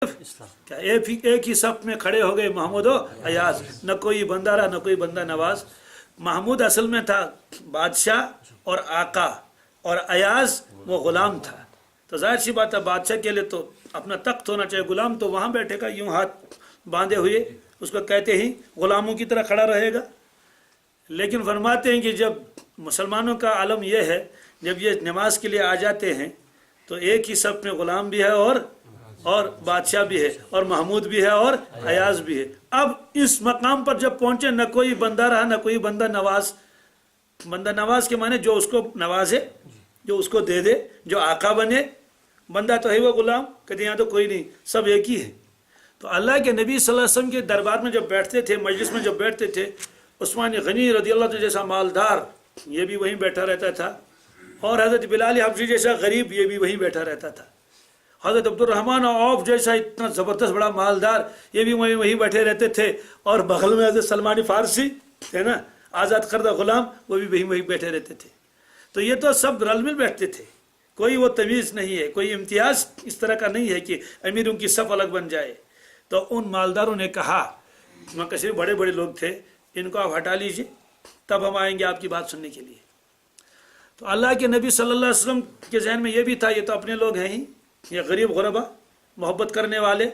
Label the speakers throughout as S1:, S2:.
S1: क्या एक ही सफ में खड़े हो गए महमूद और अयाज, न कोई बंदा रहा न कोई बंदा नवाज। महमूद असल में था बादशाह और आका, और अयाज वो गुलाम था। तो जाहिर सी बात है बादशाह के लिए तो अपना तख्त होना चाहिए, गुलाम तो वहाँ बैठेगा यूं हाथ बांधे हुए, उसको कहते ही गुलामों की तरह खड़ा रहेगा। लेकिन फरमाते हैं कि जब मुसलमानों का आलम यह है, जब ये नमाज के लिए आ जाते हैं तो एक ही सफ में गुलाम भी है और बादशाह भी है, और महमूद भी है और अयाज भी है। अब इस मकाम पर जब पहुंचे, न कोई बंदा रहा न कोई बंदा नवाज। बंदा नवाज के माने जो उसको नवाजे, जो उसको दे दे, जो आका बने। बंदा तो है वो गुलाम, कहते यहाँ तो कोई नहीं, सब एक ही है। तो अल्लाह के नबी सल्लल्लाहु अलैहि वसल्लम के दरबार में जब बैठते थे, मजलिस में जब बैठते थे, उस्मान गनी रज़ी अल्लाह अन्हु जैसा मालदार ये भी वहीं बैठा रहता था, और हज़रत बिलाल हबशी जैसा गरीब ये भी वहीं बैठा रहता था। हज़रत अब्दुर्रहमान औफ जैसा इतना ज़बरदस्त बड़ा मालदार ये भी वहीं बैठे रहते थे, और बगल में हज़रत सलमान फारसी है ना, आज़ाद करदा गुलाम, वो भी वहीं बैठे रहते थे। तो ये तो सब रल मिल बैठते थे, कोई वो तमीज़ नहीं है, कोई इम्तियाज़ इस तरह का नहीं है कि अमीरों की सफ़ अलग बन जाए। तो उन मालदारों ने कहा, मक्का शरीफ बड़े बड़े लोग थे, इनको आप हटा लीजिए, तब हम आएंगे आपकी बात सुनने के लिए। तो अल्लाह के नबी सल्लल्लाहु अलैहि वसल्लम के जहन में ये भी था, ये तो अपने लोग हैं ही, ये गरीब गुरबा मोहब्बत करने वाले,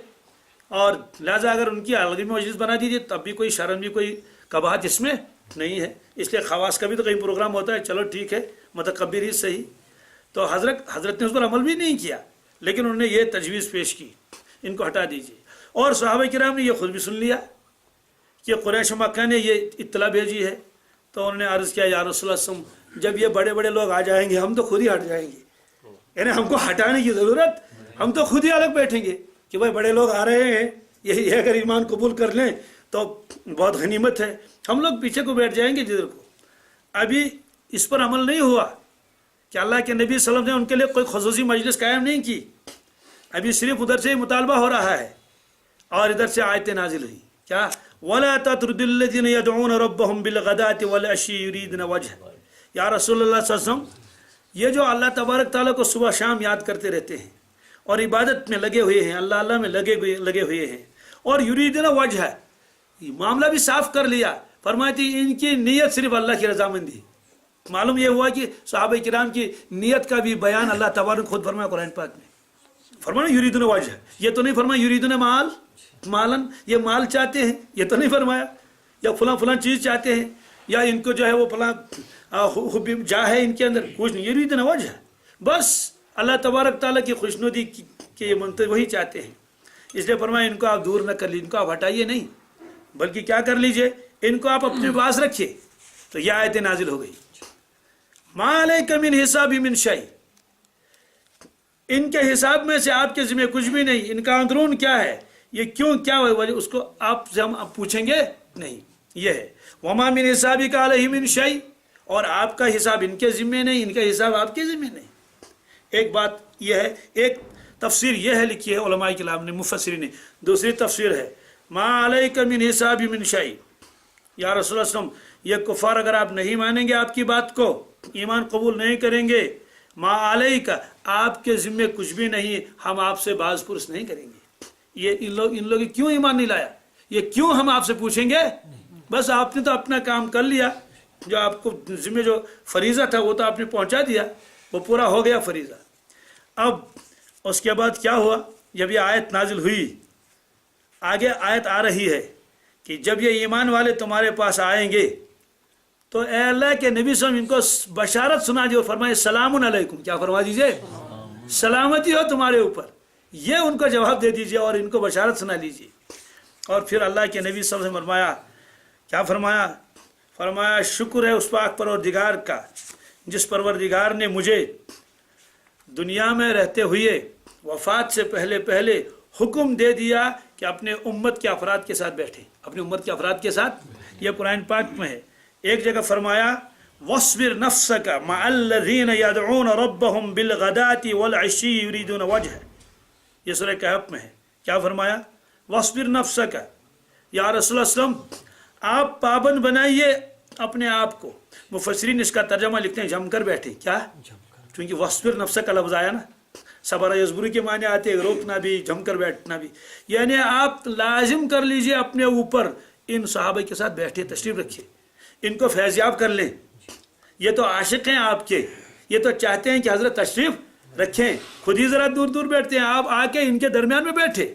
S1: और लिहाजा अगर उनकी अलग में मजलिस बना दीजिए तब भी कोई शर्म भी कोई कबाहत इसमें नहीं है। इसलिए खवास का भी तो कहीं प्रोग्राम होता है, चलो ठीक है मतकब्बिर ही सही। तो हजरत ने उस पर अमल भी नहीं किया, लेकिन उन्होंने ये तजवीज़ पेश की, इनको हटा दीजिए। और सहाबा किराम ने यह खुद भी सुन लिया कि कुरैश मक्का ने ये इत्तला भेजी है। तो उन्होंने अर्ज़ किया, या रसूलल्लाह सल्लल्लाहु अलैहि वसल्लम, जब ये बड़े बड़े लोग आ जाएंगे हम तो खुद ही हट जाएंगे, यानी हमको हटाने की ज़रूरत, हम तो खुद ही अलग बैठेंगे कि भाई बड़े लोग आ रहे हैं, यही है, अगर ईमान कबूल कर लें तो बहुत गनीमत है, हम लोग पीछे को बैठ जाएंगे जिधर को। अभी इस पर अमल नहीं हुआ कि अल्लाह के नबी सल्लल्लाहु अलैहि वसल्लम ने उनके लिए कोई खुसूसी मजलिस कायम नहीं की। अभी सिर्फ उधर से ही मुतालबा हो रहा है, और इधर से आयतें नाजिल हुई, क्या वला तत्रुदिल्लज़ीना यदऊन रब्बहुम बिलगदाति वल अशी युरीदुना वजह। या रसूलुल्लाह सल्लल्लाहु अलैहि वसल्लम, ये जो अल्लाह तबारक ताला को सुबह शाम याद करते रहते हैं और इबादत में लगे हुए हैं, अल्लाह अल्लाह में लगे हुए हैं, और युरीदुना वजह, मामला भी साफ कर लिया। फरमाती इनकी नीयत सिर्फ अल्लाह की रजामंदी। मालूम यह हुआ कि सहाबा किराम की नीयत का भी बयान अल्लाह तबारक खुद फरमाया कुरान पाक में। फरमाया युरीदुना वजह, ये तो नहीं फरमाया युरीदुना मालन, ये माल चाहते हैं, ये तो नहीं फरमाया, या फलां चीज़ चाहते हैं, या इनको जो है वो फलां जा है इनके अंदर, कुछ नहीं, युरीदुना वजह, बस अल्लाह तबारक ताला की खुशनुदी के ये मंतज़र वही चाहते हैं। इसलिए फरमाया इनको आप दूर न कर लीजिए, इनको आप हटाइए नहीं, बल्कि क्या कर लीजिए, इनको आप अपने पास रखिए। तो यह आयत नाजिल हो गई, मा अलैका मिन हिसाबी मिन शै, इनके हिसाब में से आपके जिम्मे कुछ भी नहीं, इनका अंदरून क्या है, ये क्यों क्या वजह, उसको आपसे हम पूछेंगे नहीं। ये है वमा मिन हिसाबी का अलैहि मिन शै, और आपका हिसाब इनके जिम्मे नहीं, इनका हिसाब आपके जिम्मे नहीं। एक बात यह है, एक तफसीर यह है लिखी है उलमाए किराम ने, मुफस्सिरीन ने। दूसरी तफसीर है मा अलैका मिन हिसाबी मिन शै, या रसूलुल्लाह सल्लल्लाहु अलैहि वसल्लम, ये कुफार अगर आप नहीं मानेंगे आपकी बात को, ईमान कबूल नहीं करेंगे, मा अलैका, आपके जिम्मे कुछ भी नहीं, हम आपसे बाज पुरस नहीं करेंगे। ये इन लोग क्यों ईमान नहीं लाया, ये क्यों हम आपसे पूछेंगे, बस आपने तो अपना काम कर लिया, जो आपको जिम्मे जो फरीज़ा था वो तो आपने पहुंचा दिया, वो पूरा हो गया फरीज़ा। अब उसके बाद क्या हुआ, जब ये आयत नाजिल हुई, आगे आयत आ रही है कि जब ये ईमान वाले तुम्हारे पास आएंगे तो ए अल्लाह के नबी सल्लल्लाहु अलैहि वसल्लम इनको बशारत सुना दिए और फरमाए सलामुन अलैकुम, क्या फरमा दीजिए, सलामती हो तुम्हारे ऊपर, ये उनको जवाब दे दीजिए और इनको बशारत सुना लीजिए। और फिर अल्लाह के नबी सल्लल्लाहु अलैहि वसल्लम ने फरमाया, क्या फरमाया शुक्र है उस पाक परवरदिगार का, जिस परवरदिगार ने मुझे दुनिया में रहते हुए वफात से पहले हुक्म दे दिया कि अपने उम्मत के अफराद के साथ बैठे, अपनी उम्मत के अफराद के साथ। यह कुरान पाक में है। एक जगह फरमाया वस्बिर नफ्सका मअल्लज़ीना यदऊन रब्बहुम बिलगदाति वल अशी युरीदुना वजह, ये सूरह कहफ में है। क्या फरमाया, वस्बिर नफ्सका, या रसूलुल्लाह सल्लल्लाहु अलैहि वसल्लम आप पाबंद बनाइए अपने आप को। मुफस्सिरीन इसका तर्जमा लिखते हैं जमकर बैठे, क्या, क्योंकि वस्बिर नफ्सका लफ्ज़ आया ना, सबर यज़बुर के माने आते हैं रोकना भी, जमकर बैठना भी। यानी आप लाजिम कर लीजिए अपने ऊपर, इन सहाबा के साथ बैठे, तशरीफ रखिए, इनको फैज़याब कर लें। ये तो आशिक हैं आपके, ये तो चाहते हैं कि हज़रत तशरीफ रखें, खुद ही ज़रा दूर दूर बैठते हैं, आप आके इनके दरमियान में बैठे।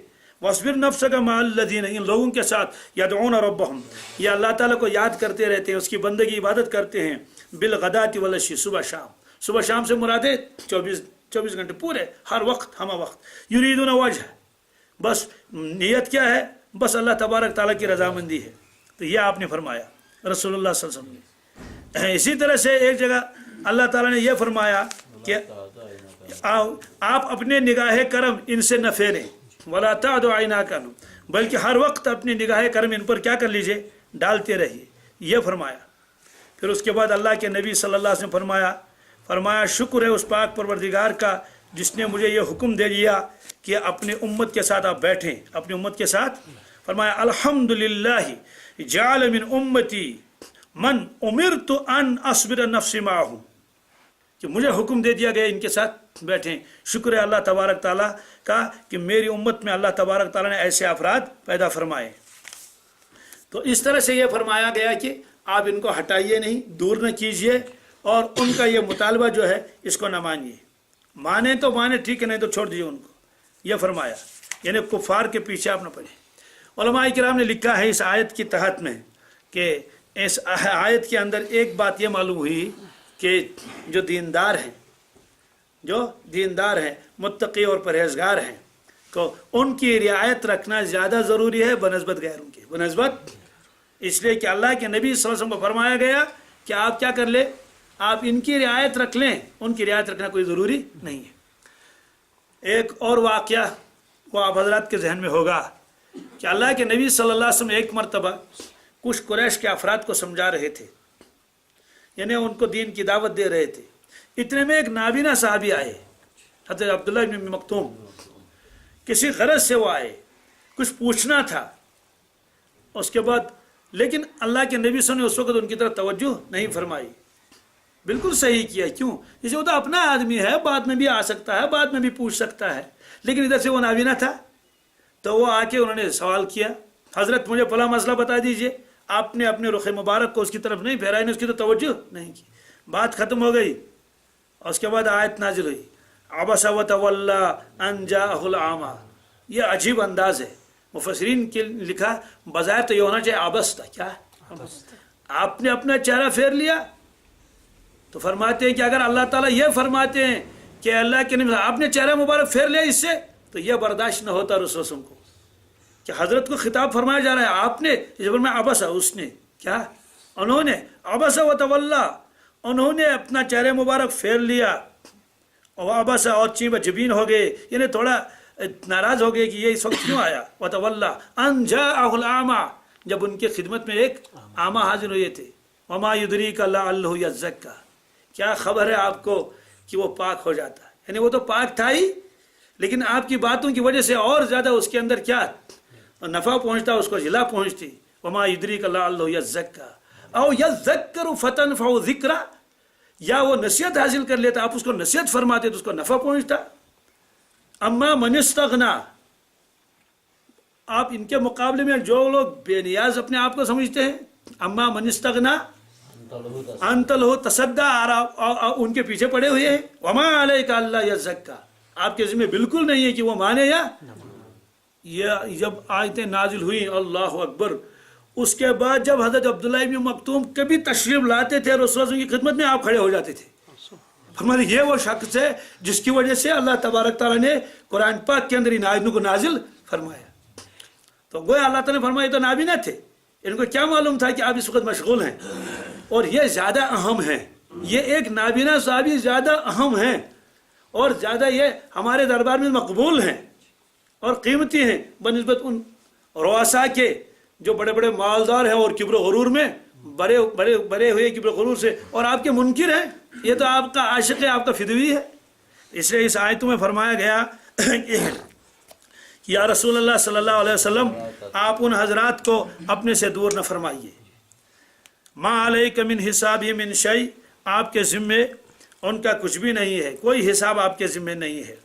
S1: वस्बिर नफ्सका मअल्लज़ीन, इन लोगों के साथ यदऊन रब्बहुम, ये अल्लाह ताला को याद करते रहते हैं, उसकी बंदगी इबादत करते हैं, बिल गदाति वल अशी, सुबह शाम। सुबह शाम से मुरादे 24 घंटे पूरे, हर वक्त हम वक्त। युरीदुन वजह, बस नियत क्या है, बस अल्लाह तबारक ताला की रजामंदी है। तो यह आपने फरमाया रसूलुल्लाह सल्लल्लाहु अलैहि वसल्लम ने। इसी तरह से एक जगह अल्लाह ताला ने यह फरमाया कि आप अपने निगाह करम इनसे न फेरें, वला तादु ऐनाका, बल्कि हर वक्त अपनी निगाह करम इन पर क्या कर लीजिए, डालते रहिए, यह फरमाया। फिर उसके बाद अल्लाह के नबी सल्लल्लाहु अलैहि वसल्लम ने फरमाया शुक्र है उस पाक परवरदिगार का जिसने मुझे ये हुक्म दे दिया कि अपनी उम्मत के साथ आप बैठें, अपनी उम्मत के साथ। फरमाया अल्हम्दुलिल्लाह जाल मिन उम्मती मन उमिरतु अन अस्बिर नफ्सी माहू, कि मुझे हुक्म दे दिया गया इनके साथ बैठें। शुक्र है अल्लाह तबारक ताला का कि मेरी उम्मत में अल्लाह तबारक ताला ने ऐसे अफराद पैदा फरमाए। तो इस तरह से यह फरमाया गया कि आप इनको हटाइए नहीं, दूर न कीजिए, और उनका ये मुतालबा जो है इसको न मानिए। माने तो माने ठीक है, नहीं तो छोड़ दीजिए उनको, यह फरमाया। यानी कुफार के पीछे आप न पड़े। उलमाए किराम ने लिखा है इस आयत की तहत में कि इस आयत के अंदर एक बात यह मालूम हुई कि जो दीनदार हैं, मुत्तकी और परहेजगार हैं, तो उनकी रियायत रखना ज़्यादा ज़रूरी है बनस्बत गैरों के, बनस्बत इसलिए कि अल्लाह के नबी सल्लल्लाहु अलैहि वसल्लम को फरमाया गया कि आप क्या कर ले, आप इनकी रियायत रख लें, उनकी रियायत रखना कोई ज़रूरी नहीं है। एक और वाक़या वो आप हज़रात के जहन में होगा कि अल्लाह के नबी सल्लल्लाहु अलैहि वसल्लम एक मरतबा कुछ कुरैश के अफराद को समझा रहे थे, यानी उनको दीन की दावत दे रहे थे। इतने में एक नाबीना साहबी आए, हज़रत अब्दुल्लाह इब्न मक्तूम, किसी गरज से वो आए, कुछ पूछना था। उसके बाद लेकिन अल्लाह के नबी सल्लल्लाहु अलैहि वसल्लम ने उस वक्त उनकी तरफ तवज्जो नहीं फरमाई। बिल्कुल सही किया, क्यों, जैसे वो तो अपना आदमी है, बाद में भी आ सकता है, बाद में भी पूछ सकता है, लेकिन इधर से वो नाबीना था। तो वो आके उन्होंने सवाल किया, हज़रत मुझे फला मसला बता दीजिए। आपने अपने रुख मुबारक को उसकी तरफ नहीं फेरा, उसकी तो तवज्जो नहीं की, बात खत्म हो गई। उसके बाद आयत नाजिल हुई, अबसा व तवल्ला अन जाअहुल आमा। ये अजीब अंदाज है, मुफस्सिरीन के लिखा बज़ाहिर तो ये होना चाहिए अबस था, क्या आपने अपना चेहरा फेर लिया। तो फरमाते हैं कि अगर अल्लाह ताला ये फरमाते हैं कि अल्लाह के नबी आपने चेहरा मुबारक फेर लिया इससे, तो यह बर्दाश्त न होता रसूल को कि हज़रत को खिताब फरमाया जा रहा है, आपने इस में अबसा, उसने क्या, उन्होंने अबसा व तवल्ला, उन्होंने अपना चेहरा मुबारक फेर लिया, और अबसा और चीब जबीन हो गए, यानी थोड़ा नाराज हो गए कि ये इस वक्त क्यों आया। व तवल्ला अन जाअहुल आमा, जब उनके खिदमत में एक आमा हाजिर हुए थे। वमा युदरीका लअल्लहु यज़क्का, क्या खबर है आपको कि वो पाक हो जाता है, यानी वो तो पाक था ही, लेकिन आपकी बातों की वजह से और ज़्यादा उसके अंदर क्या नफ़ा पहुँचता, उसको जिला पहुँचती। वमा युदरीका लअल्लहु यज़क्का औ यज़क्करु फतनफ़उ ज़िक्रा, या वो नसीहत हासिल कर लेता, आप उसको नसीहत फरमाते तो उसको नफ़ा पहुँचता। अम्मा मनिस्तग़ना, आप इनके मुकाबले में जो लोग बेनियाज अपने आप को समझते हैं, अम्मा मनिस्तग़ना अंतलहु तसद्दा, उनके पीछे पड़े हुए हैं। वमा अलैका अल्ला यज़क्का, आपके जिम्मे बिल्कुल नहीं है कि वो माने या जब आयतें नाजिल हुई अल्लाह अकबर, उसके बाद जब हज़रत अब्दुल्लाह इब्न मक्तूम कभी तशरीफ लाते थे रसूल की खिदमत में, आप खड़े हो जाते थे। हमारे ये वो शख्स है जिसकी वजह से अल्लाह तबारक ताला ने कुरान पाक के अंदर इन आयतों को नाजिल फरमाया। तो गोया अल्लाह ताला ने फरमाया तो नाबीना थे, इनको क्या मालूम था कि आप इस वक्त मशगूल हैं, और ये ज़्यादा अहम है, ये एक नाबीना साहबी ज़्यादा अहम है, और ज़्यादा ये हमारे दरबार में मकबूल हैं और कीमती हैं बनिस्बत उन रुआसा के जो बड़े बड़े मालदार हैं और किब्र गुरूर में बड़े हुए किब्र गुरूर से, और आपके मुनकिर हैं। ये तो आपका आशिक है, आपका फिदवी है। इसलिए इस आयतों में फरमाया गया कि या रसूल अल्लाह सल्लल्लाहु अलैहि वसल्लम, आप उन हजरात को अपने से दूर न फरमाइए। मा अलैका मिन हिसाबी मिन शै, आपके ज़िम्मे उनका कुछ भी नहीं है, कोई हिसाब आपके ज़िम्मे नहीं है।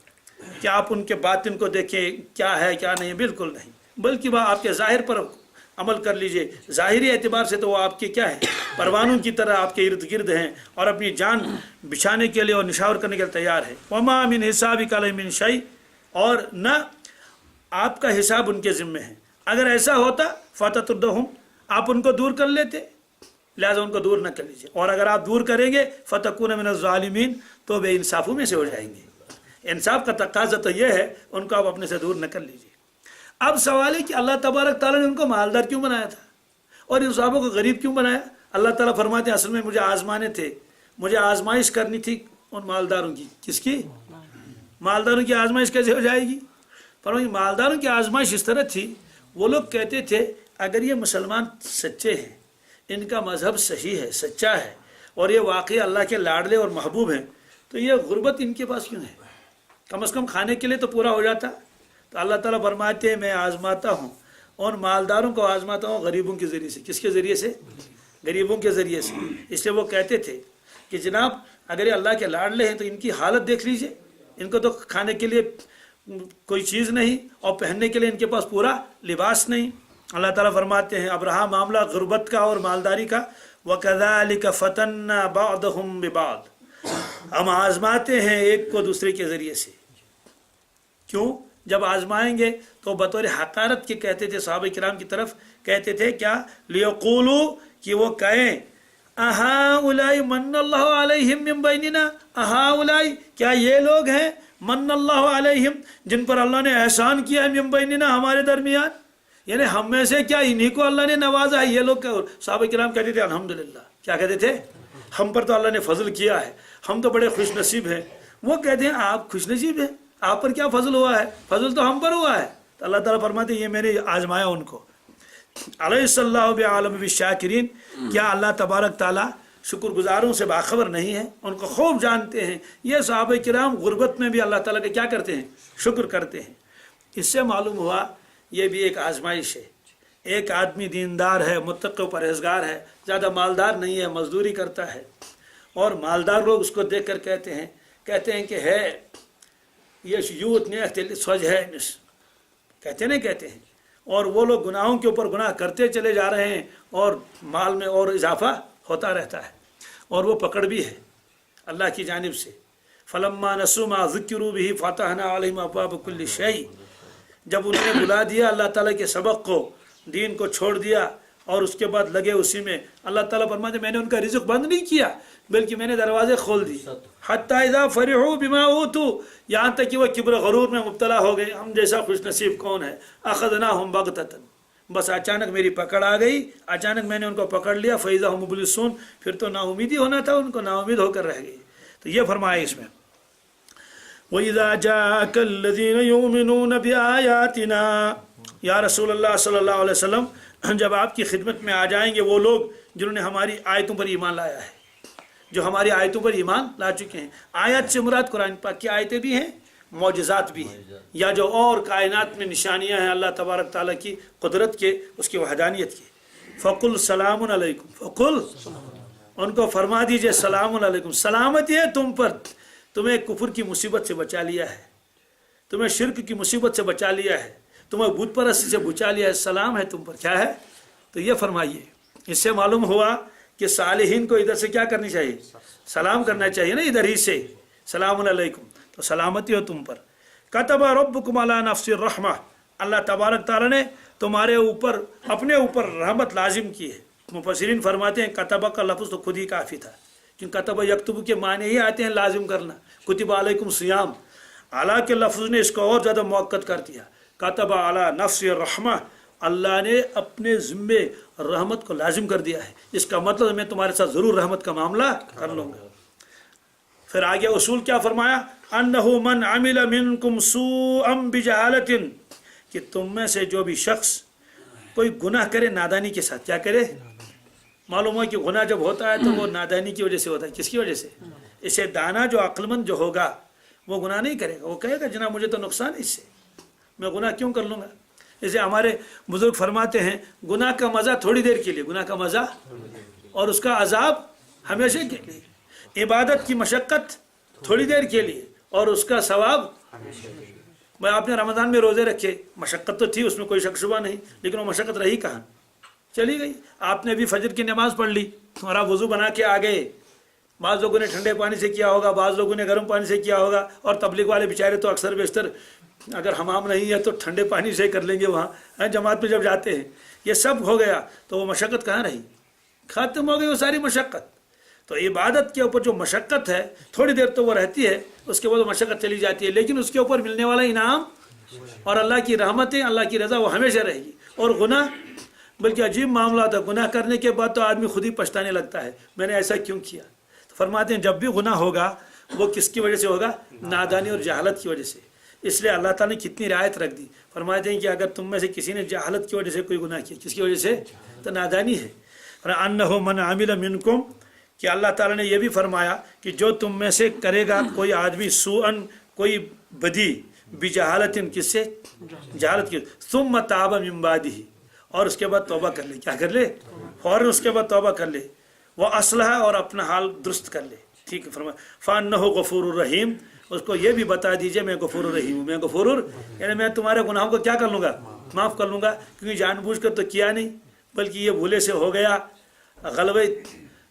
S1: कि आप उनके बातिन को देखें क्या है क्या नहीं, बिल्कुल नहीं, बल्कि वह आपके ज़ाहिर पर अमल कर लीजिए। ज़ाहिरी एतबार से तो वो आपके क्या है, परवानों की तरह आपके इर्द गिर्द हैं और अपनी जान बिछाने के लिए और निशावर करने के लिए तैयार है। वमा मिन हिसाबिका मिन शै, और न आपका हिसाब उनके ज़िम्मे है। अगर ऐसा होता फ़ततुर्दहुम, आप उनको दूर कर लेते, लिहाजा उनको दूर न कर लीजिए। और अगर आप दूर करेंगे फ़तकून मिनज़ ज़ालिमीन, तो बेइंसाफ़ों में से हो जाएंगे। इंसाफ का तकाज़ा तो यह है, उनको आप अपने से दूर न कर लीजिए। अब सवाल है कि अल्लाह तबारक ताला ने उनको मालदार क्यों बनाया था और इन साहबों को गरीब क्यों बनाया? अल्लाह ताला फरमाते हैं असल में मुझे आजमाने थे, मुझे आजमाइश करनी थी उन मालदारों की। किसकी? मालदारों की आजमाइश कैसे हो जाएगी? फरमाते मालदारों की आजमाइश इस तरह थी, वो लोग कहते थे अगर ये मुसलमान सच्चे हैं, इनका मजहब सही है, सच्चा है, और ये वाकई अल्लाह के लाडले और महबूब हैं, तो ये गुर्बत इनके पास क्यों है? कम से कम खाने के लिए तो पूरा हो जाता। तो अल्लाह ताला फरमाते हैं मैं आजमाता हूँ, और मालदारों को आजमाता हूँ गरीबों के ज़रिए से। किसके ज़रिए से? गरीबों के ज़रिए से। इसलिए वो कहते थे कि जनाब अगर ये अल्लाह के लाडले हैं तो इनकी हालत देख लीजिए, इनको तो खाने के लिए कोई चीज़ नहीं और पहनने के लिए इनके पास पूरा लिबास नहीं। अल्लाह ताला फरमाते हैं अब रहा मामला गुर्बत का और मालदारी का, वकज़ालिक फ़तन्ना बअदहुम बिबअद, हम आजमाते हैं एक को दूसरे के ज़रिए से। क्यों? जब आजमाएंगे तो बतौर हकारत के कहते थे, सहाबा किराम की तरफ कहते थे क्या, लियक़ूलू, कि वो कहें अहाउलाई मन्नल्लाहु अलैहिम मिन बैनिना, अहाउलाई, क्या ये लोग हैं, मन्नल्लाहु अलैहिम, जिन पर अल्लाह ने एहसान किया है, मिन बैनिना, हमारे दरमियान, यानी हम में से क्या इन्हीं को अल्लाह ने नवाजा है। ये लोग क्या? सहाबा किराम कहते थे अल्हम्दुलिल्लाह, क्या कहते थे? हम पर तो अल्लाह ने फजल किया है, हम तो बड़े खुश नसीब हैं। वो कहते हैं आप खुश नसीब हैं, आप पर क्या फजल हुआ है? फजल तो हम पर हुआ है। तो अल्लाह ताला फरमाते ये मैंने आजमाया उनको। अलैहिस्सलाहु बिआलम बिशाकिरीन, क्या अल्लाह तबारक ताला शुक्रगुजारों से बाखबर नहीं है? उनको खूब जानते हैं। ये सहाबा किराम गुर्बत में भी अल्लाह ताला के क्या करते हैं? शुक्र करते हैं। इससे मालूम हुआ ये भी एक आजमाइश है। एक आदमी दीनदार है, मुत्तक़ी परहेज़गार है, ज़्यादा मालदार नहीं है, मजदूरी करता है, और मालदार लोग उसको देख कर कहते हैं कि है ये यूथ ने स्वज है, कहते हैं, और वो लोग गुनाहों के ऊपर गुनाह करते चले जा रहे हैं और माल में और इजाफा होता रहता है, और वो पकड़ भी है अल्लाह की जानिब से। फलम्मा नसू मा ज़ुक्किरू बिही फ़तहना अलैहिम अबवाब कुल्लि शै, जब उन्होंने बुला दिया अल्लाह ताला के सबक को, दीन को छोड़ दिया और उसके बाद लगे उसी में, अल्लाह ताला फरमाते मैंने उनका रिज़्क़ बंद नहीं किया बल्कि मैंने दरवाजे खोल दिए। हत्ता इज़ा फरिहू बिमा ऊतू, यहाँ तक कि वह किब्र गरूर में मुब्तला हो गए, हम जैसा खुश नसीब कौन है। अख़ज़नाहुम बग़ततन, बस अचानक मेरी पकड़ आ गई, अचानक मैंने उनको पकड़ लिया। फ़इज़ा हुम मुब्लिसून, फिर तो नाउमीदी होना था, उनको नाउमीद होकर रह गई। तो ये फरमाया इसमें वइज़ा जाअकल्लज़ीना युमिनूना बिआयातिना, या रसूलुल्लाह सल्लल्लाहु अलैहि वसल्लम, जब आपकी खिदमत में आ जाएंगे वो लोग जिन्होंने हमारी आयतों पर ईमान लाया है, जो हमारी आयतों पर ईमान ला चुके हैं। आयत से मुराद कुरान पाक की आयतें भी हैं, मौजज़ात भी हैं, या जो और कायनात में निशानियाँ हैं अल्लाह तबारक ताला की कुदरत के, उसकी वहदानियत की। फ़कुल सलामुन अलैकुम, फ़कुल, उनको फरमा दीजिए सलामुन अलैकुम, सलामती है तुम पर, तुम्हें कुफर की मुसीबत से बचा लिया है, तुम्हें शिर्क की मुसीबत से बचा लिया है, तुम्हें बुत परस्ती से बचा लिया है, सलाम है तुम पर। क्या है? तो ये फरमाइए। इससे मालूम हुआ कि सालिहीन को इधर से क्या करनी चाहिए? सलाम करना चाहिए ना, इधर ही से सलामुन अलैकुम, तो सलामती हो तुम पर। कतबा रब्बुकुम अला नफ्सिर रहमा, अल्लाह तबारक ताला ने तुम्हारे ऊपर, अपने ऊपर रहमत लाजिम की है। मुफस्सिरीन फरमाते हैं कतबा का लफ्ज़ तो खुद ही काफ़ी था, क्योंकि कतबा यक्तुबु के माने ही आते हैं लाजिम करना। कुतिबा अलैकुम सियाम, अला के लफ्ज़ ने इसको और ज़्यादा मुअक्कद कर दिया। कतबा अला नफ्सिर रहमा, अल्लाह ने अपने ज़िम्मे रहमत को लाजिम कर दिया है, इसका मतलब मैं तुम्हारे साथ ज़रूर रहमत का मामला कर लूँगा। फिर आगे उसूल क्या फरमाया, अन्नहु मन अमिल मिनकुम सूअम बिजहालतिन, कि तुम में से जो भी शख्स कोई गुनाह करे नादानी के साथ, क्या करे? मालूम है कि गुनाह जब होता है तो वो नादानी की वजह से होता है। किसकी वजह से? इसे दाना जो अक्लमंद जो होगा वो गुनाह नहीं करेगा, वो कहेगा जनाब मुझे तो नुकसान है इससे, मैं गुनाह क्यों कर लूँगा। जैसे हमारे बुजुर्ग फरमाते हैं गुनाह का मज़ा थोड़ी देर के लिए, गुनाह का मज़ा और उसका अजाब हमेशा के लिए। इबादत की मशक्क़त थोड़ी देर के लिए और उसका सवाब भाई आपने रमज़ान में रोज़े रखे, मशक्क़त तो थी उसमें कोई शक शुबा नहीं, लेकिन वो मशक्क़त रही कहाँ, चली गई। आपने भी फजर की नमाज़ पढ़ ली और आप वज़ू बना के आ गए, बाज़ लोगों ने ठंडे पानी से किया होगा, बाज़ लोगों ने गर्म पानी से किया होगा, और तबलीग वाले बेचारे तो अक्सर बेशतर अगर हमाम नहीं है तो ठंडे पानी से कर लेंगे वहाँ जमात में जब जाते हैं। ये सब हो गया तो वो मशक्क़त कहाँ रही, ख़त्म हो गई वो सारी मशक्क़त। तो इबादत के ऊपर जो मशक्क़त है थोड़ी देर तो वो रहती है, उसके बाद मशक्क़त चली जाती है, लेकिन उसके ऊपर मिलने वाला इनाम और अल्लाह की रहमतें, अल्लाह की रज़ा वो हमेशा रहेगी। और गुनाह, बल्कि अजीब मामला था, गुनाह करने के बाद तो आदमी खुद ही पछताने लगता है, मैंने ऐसा क्यों किया। तो फरमाते हैं जब भी गुनाह होगा वो किसकी वजह से होगा, नादानी और जहालत की वजह से। इसलिए अल्लाह ताला ने कितनी रियायत रख दी, फरमाते हैं कि अगर तुम में से किसी ने जहालत की वजह से कोई गुनाह किया, किसकी वजह से, तो नादानी है। अन्नहु मन आमिल मिनकुम, कि अल्लाह ताला ने यह भी फरमाया कि जो तुम में से करेगा कोई आदमी सुअन, कोई बदी, बिजहालतिन, किससे, जहालत की, सुम्मा ताबा मिन बादिही, और उसके बाद तौबा कर ले, क्या कर ले, फौरन उसके बाद तौबा कर ले, वह असलहा, और अपना हाल दुरुस्त कर ले, ठीक है। फरमाया फ़अन्नहु गफूरुर रहीम, उसको ये भी बता दीजिए मैं गफूरुर रहीम हूँ, मैं गफूरुर, यानी मैं तुम्हारे गुनाहों को क्या कर लूँगा, माफ़ कर लूँगा, क्योंकि जानबूझ कर तो किया नहीं, बल्कि ये भूले से हो गया, गलबे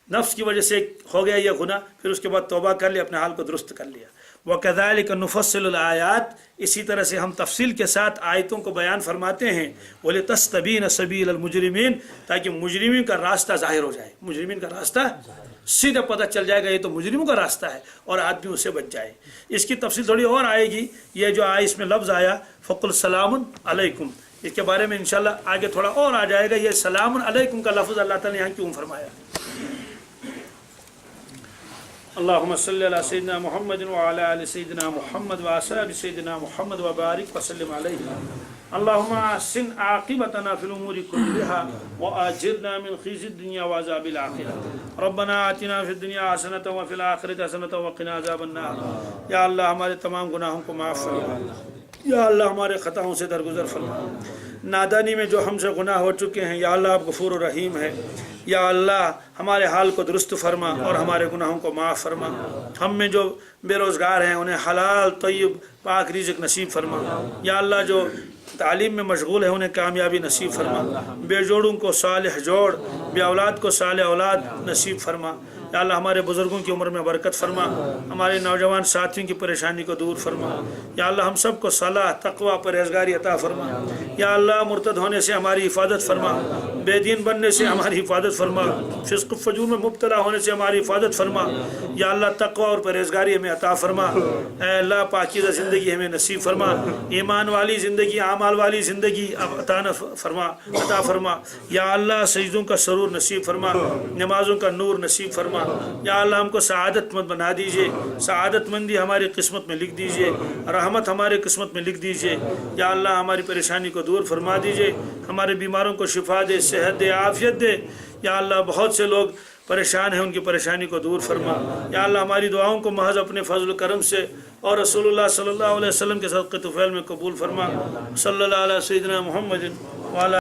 S1: नफ्स की वजह से हो गया यह गुनाह, फिर उसके बाद तौबा कर लिया, अपने हाल को दुरुस्त कर लिया। वकज़ालिक नुफ़स्सिलुल आयात, इसी तरह से हम तफसील के साथ आयतों को बयान फरमाते हैं, वलितस्तबीन सबीलल मुजरिमीन, ताकि मुजरिमीन का रास्ता ज़ाहिर हो जाए, मुजरिमीन का रास्ता सीधा पता चल जाएगा, ये तो मुजरिमों का रास्ता है, और आदमी उससे बच जाए। इसकी तफसील थोड़ी और आएगी, ये जो आया इसमें लफ्ज़ आया फ़कुल सलामुन अलैकुम, इसके बारे में इंशाल्लाह आगे थोड़ा और आ जाएगा। ये सलामुन अलैकुम का लफ्ज़ अल्लाह ताला ने यहाँ क्यों फरमाया। अल्लाहुम्मा सल्लि अला सय्यिदिना मुहम्मद व अला आलि सय्यिदिना मुहम्मद व असहाबि सय्यिदिना मुहम्मद व बारिक व सल्लिम अलैहि। अल्लाहुम्मा अहसिन आक़िबतना फिल उमूरि कुल्लिहा व अजिरना मिन ख़िज़्यि दुनिया व अज़ाबिल आख़िरह। रब्बना आतिना फिद दुनिया हसनतन व फिल आख़िरति हसनतन व क़िना अज़ाबन नार। या अल्लाह हमारे तमाम गुनाहों को माफ़ फरमा, या अल्लाह हमारे ख़ताओं से दरगुजर फरमा। नादानी में जो हमसे गुनाह हो चुके हैं, या अल्लाह आप गफूर रहीम है, या अल्लाह हमारे हाल को दुरुस्त फरमा और हमारे गुनाहों को माफ़ फरमा। हम में जो बेरोज़गार हैं उन्हें हलाल तय्यब पाक रिज़्क़ नसीब फरमा। या अल्लाह जो तालीम में मशगूल है उन्हें कामयाबी नसीब फरमा। बेजोड़ों को सालिह जोड़, बे औलाद को सालिह औलाद नसीब फरमा। या अल्लाह हमारे बुज़ुर्गों की उम्र में बरकत फरमा, हमारे नौजवान साथियों की परेशानी को दूर फरमा। या अल्लाह हम सबको सलाह तक़वा परहेज़गारी अता फरमा। या अल्लाह मुर्तद होने से हमारी हिफाजत फरमा, बेदीन बनने से हमारी हिफाजत फरमा, फिस्क़ फजूर में मुब्तला होने से हमारी हिफाजत फरमा। या अल्लाह तक़वा और परहेज़गारी हमें अता फरमा। ऐ अल्लाह पाकीज़ा ज़िंदगी हमें नसीब फरमा, ईमान वाली ज़िंदगी, आमाल वाली ज़िंदगी अता फरमा। या अल्लाह सजदों का सरूर नसीब फरमा, नमाज़ों का नूर नसीब फरमा। या अल्लाह हमको सआदतमंद बना दीजिए, सआदतमंदी हमारी किस्मत में लिख दीजिए, रहमत हमारे किस्मत में लिख दीजिए। या अल्लाह हमारी परेशानी को दूर फरमा दीजिए, हमारे बीमारों को शिफा दे, सेहत दे, आफियत दे। या अल्लाह बहुत से लोग परेशान हैं, उनकी परेशानी को दूर फरमा। या अल्लाह हमारी दुआओं को महज अपने फजल करम से और रसूलुल्लाह सल्लल्लाहु अलैहि वसल्लम के सदक़े तुफ़ैल में कबूल फरमा। सल्लल्लाहु अलैहि सय्यिदिना मुहम्मदिन व अला